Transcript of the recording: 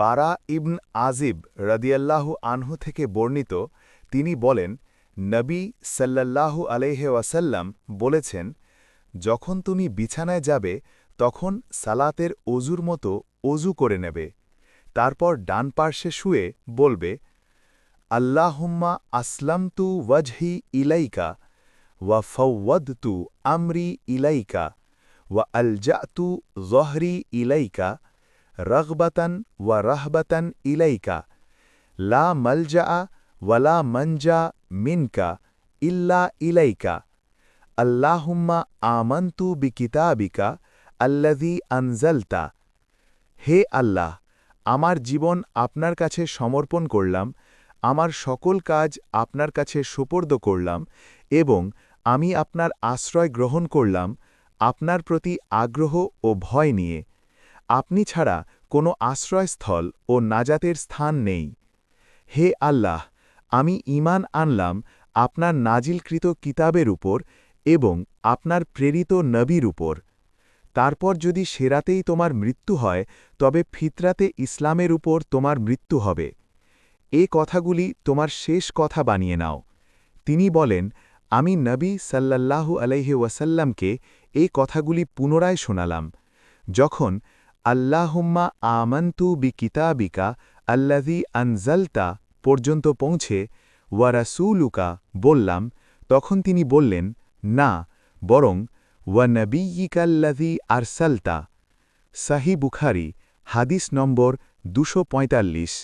বারা ইবন আজিব রাদিয়াল্লাহু আনহু থেকে বর্ণিত, তিনি বলেন, নবী সাল্লাল্লাহু আলাইহি ওয়াসাল্লাম বলেছেন, যখন তুমি বিছানায় যাবে তখন সালাতের অজুর মতো অজু করে নেবে। তারপর ডান পার্শ্বে শুয়ে বলবে, আল্লাহুম্মা আসলামতু ওয়াজহি ইলাইকা ওয়া ফাওয়াদতু আমরি ইলাইকা ওয়া আলজাতু যহরি ইলাইকা রগবাতান ওয়া রাহবাতান ইলাইকা লা মালজা ওয়ালা মনজা মিনকা ইল্লা ইলাইকা আল্লাহুম্মা আমানতু বিকিতাবিকা আল্লাযী আনজালতা। হে আল্লাহ, আমার জীবন আপনার কাছে সমর্পণ করলাম, আমার সকল কাজ আপনার কাছে সোপর্দ করলাম এবং আমি আপনার আশ্রয় গ্রহণ করলাম আপনার প্রতি আগ্রহ ও ভয় নিয়ে। আপনি ছাড়া কোনো আশ্রয়স্থল ও নাজাতের স্থান নেই। হে আল্লাহ, আমি ঈমান আনলাম আপনার নাজিলকৃত কিতাবের উপর এবং আপনার প্রেরিত নবীর উপর। তারপর যদি সেরাতেই তোমার মৃত্যু হয় তবে ফিতরাতে ইসলামের উপর তোমার মৃত্যু হবে। এ কথাগুলি তোমার শেষ কথা বানিয়ে নাও। তিনি বলেন, আমি নবী সাল্লাল্লাহু আলাইহি ওয়াসাল্লামকে এই কথাগুলি পুনরায় শোনালাম। যখন আল্লাহুম্মা আমানতু বিকিতাবিকা আল্লাযী আনজালতা পর্যন্ত পৌঁছে ওয়া রাসূলুকা বললাম, তখন তিনি বললেন, না, বরং ওয়া নবিয়্যিকাল্লাযী আরসালতা। সহিহ বুখারী, হাদিস নম্বর 245।